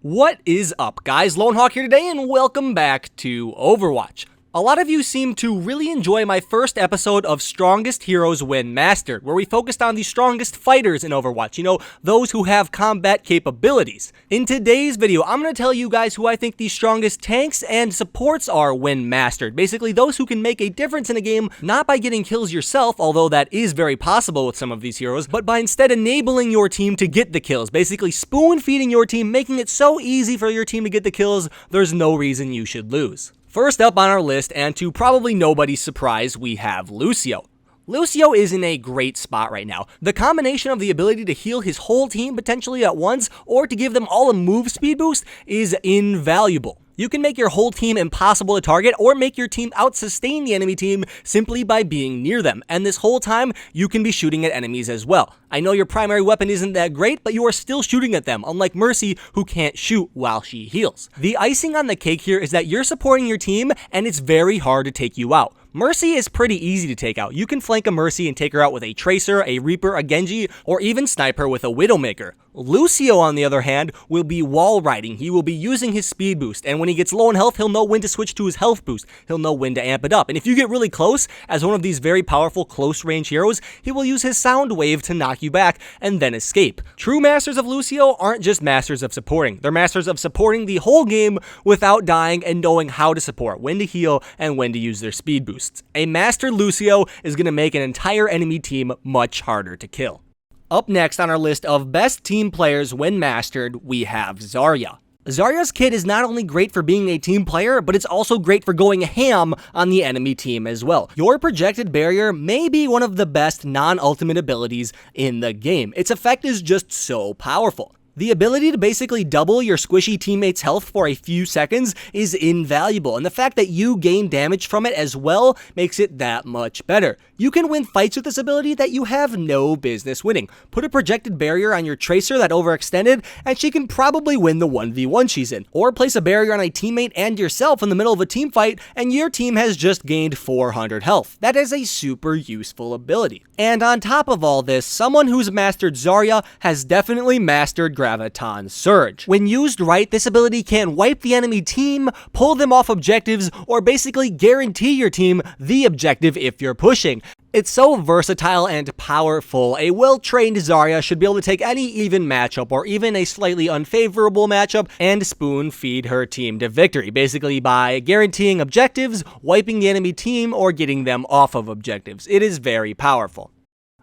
What is up, guys? Lone Hawk here today, and welcome back to Overwatch. A lot of you seem to really enjoy my first episode of Strongest Heroes When Mastered, where we focused on the strongest fighters in Overwatch, those who have combat capabilities. In today's video, I'm going to tell you guys who I think the strongest tanks and supports are when mastered. Basically, those who can make a difference in a game, not by getting kills yourself, although that is very possible with some of these heroes, but by instead enabling your team to get the kills. Basically, spoon-feeding your team, making it so easy for your team to get the kills, there's no reason you should lose. First up on our list, and to probably nobody's surprise, we have Lucio. Lucio is in a great spot right now. The combination of the ability to heal his whole team potentially at once, or to give them all a move speed boost, is invaluable. You can make your whole team impossible to target, or make your team out-sustain the enemy team simply by being near them, and this whole time, you can be shooting at enemies as well. I know your primary weapon isn't that great, but you are still shooting at them, unlike Mercy, who can't shoot while she heals. The icing on the cake here is that you're supporting your team, and it's very hard to take you out. Mercy is pretty easy to take out. You can flank a Mercy and take her out with a Tracer, a Reaper, a Genji, or even snipe her with a Widowmaker. Lucio, on the other hand, will be wall riding. He will be using his speed boost, and when he gets low in health, he'll know when to switch to his health boost. He'll know when to amp it up, and if you get really close, as one of these very powerful close-range heroes, he will use his sound wave to knock you back and then escape. True masters of Lucio aren't just masters of supporting. They're masters of supporting the whole game without dying and knowing how to support, when to heal, and when to use their speed boosts. A master Lucio is going to make an entire enemy team much harder to kill. Up next on our list of best team players when mastered, we have Zarya. Zarya's kit is not only great for being a team player, but it's also great for going ham on the enemy team as well. Your projected barrier may be one of the best non-ultimate abilities in the game. Its effect is just so powerful. The ability to basically double your squishy teammates' health for a few seconds is invaluable, and the fact that you gain damage from it as well makes it that much better. You can win fights with this ability that you have no business winning. Put a projected barrier on your Tracer that overextended, and she can probably win the 1v1 she's in. Or place a barrier on a teammate and yourself in the middle of a team fight, and your team has just gained 400 health. That is a super useful ability. And on top of all this, someone who's mastered Zarya has definitely mastered Graviton Surge. When used right, this ability can wipe the enemy team, pull them off objectives, or basically guarantee your team the objective if you're pushing. It's so versatile and powerful. A well-trained Zarya should be able to take any even matchup or even a slightly unfavorable matchup and spoon-feed her team to victory, basically by guaranteeing objectives, wiping the enemy team, or getting them off of objectives. It is very powerful.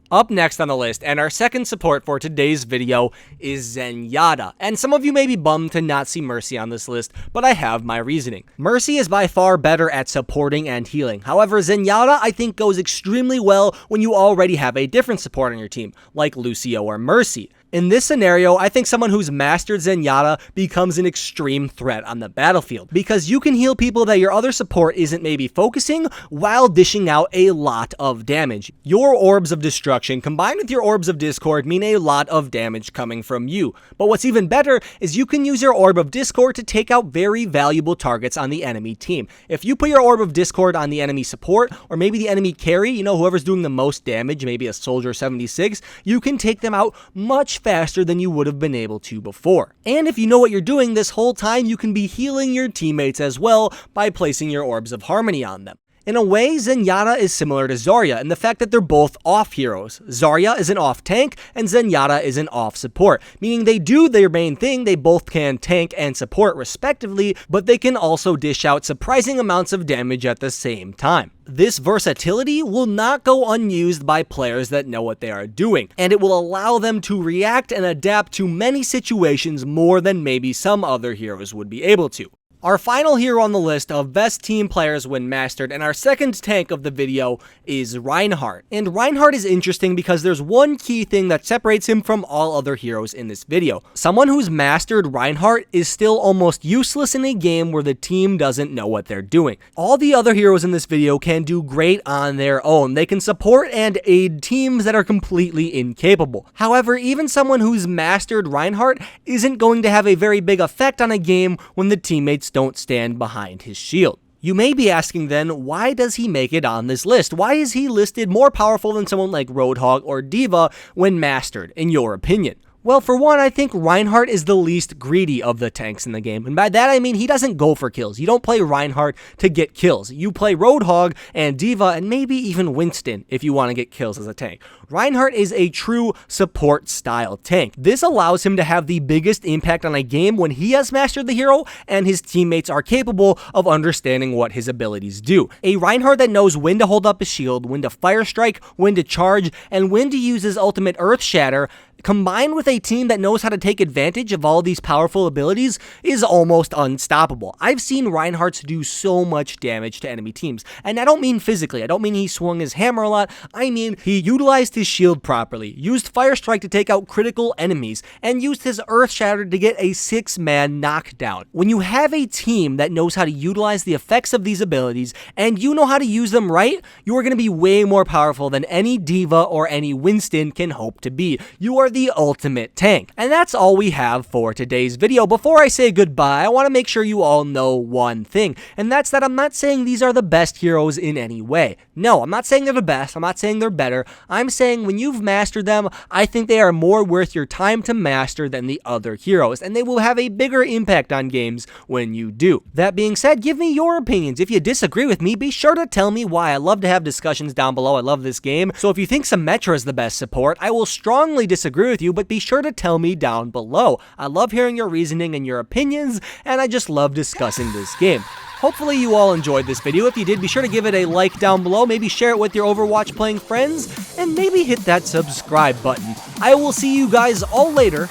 Up next on the list, and our second support for today's video, is Zenyatta. And some of you may be bummed to not see Mercy on this list, but I have my reasoning. Mercy is by far better at supporting and healing. However, Zenyatta, I think, goes extremely well when you already have a different support on your team, like Lucio or Mercy. In this scenario, I think someone who's mastered Zenyatta becomes an extreme threat on the battlefield, because you can heal people that your other support isn't maybe focusing while dishing out a lot of damage. Your Orbs of Destruction combined with your Orbs of Discord mean a lot of damage coming from you. But what's even better is you can use your Orb of Discord to take out very valuable targets on the enemy team. If you put your Orb of Discord on the enemy support, or maybe the enemy carry, whoever's doing the most damage, maybe a Soldier 76, you can take them out much faster than you would have been able to before. And if you know what you're doing this whole time, you can be healing your teammates as well by placing your Orbs of Harmony on them. In a way, Zenyatta is similar to Zarya in the fact that they're both off heroes. Zarya is an off tank, and Zenyatta is an off support, meaning they do their main thing. They both can tank and support respectively, but they can also dish out surprising amounts of damage at the same time. This versatility will not go unused by players that know what they are doing, and it will allow them to react and adapt to many situations more than maybe some other heroes would be able to. Our final hero on the list of best team players when mastered, and our second tank of the video, is Reinhardt. And Reinhardt is interesting because there's one key thing that separates him from all other heroes in this video. Someone who's mastered Reinhardt is still almost useless in a game where the team doesn't know what they're doing. All the other heroes in this video can do great on their own. They can support and aid teams that are completely incapable. However, even someone who's mastered Reinhardt isn't going to have a very big effect on a game when the teammates don't stand behind his shield. You may be asking then, why does he make it on this list? Why is he listed more powerful than someone like Roadhog or D.Va when mastered, in your opinion? Well, for one, I think Reinhardt is the least greedy of the tanks in the game. And by that, I mean he doesn't go for kills. You don't play Reinhardt to get kills. You play Roadhog and D.Va and maybe even Winston if you want to get kills as a tank. Reinhardt is a true support style tank. This allows him to have the biggest impact on a game when he has mastered the hero and his teammates are capable of understanding what his abilities do. A Reinhardt that knows when to hold up his shield, when to fire strike, when to charge, and when to use his ultimate Earth Shatter, combined with a team that knows how to take advantage of all these powerful abilities, is almost unstoppable. I've seen Reinhardts do so much damage to enemy teams, and I don't mean physically. I don't mean he swung his hammer a lot. I mean he utilized his shield properly, used Fire Strike to take out critical enemies, and used his Earth Shatter to get a 6-man knockdown. When you have a team that knows how to utilize the effects of these abilities, and you know how to use them right, you are going to be way more powerful than any D.Va or any Winston can hope to be. You are the ultimate tank. And that's all we have for today's video. Before I say goodbye, I want to make sure you all know one thing, and that's that I'm not saying these are the best heroes in any way. No, I'm not saying they're the best. I'm not saying they're better. I'm saying when you've mastered them, I think they are more worth your time to master than the other heroes, and they will have a bigger impact on games when you do. That being said, give me your opinions. If you disagree with me, be sure to tell me why. I love to have discussions down below. I love this game. So if you think Symmetra is the best support, I will strongly disagree with you, but be sure to tell me down below. I love hearing your reasoning and your opinions, and I just love discussing this game. Hopefully you all enjoyed this video. If you did, be sure to give it a like down below, maybe share it with your Overwatch playing friends, and maybe hit that subscribe button. I will see you guys all later.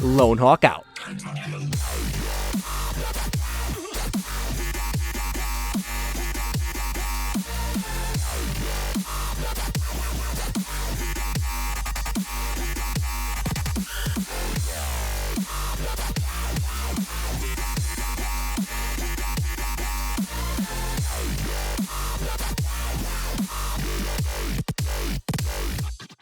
Lone Hawk out.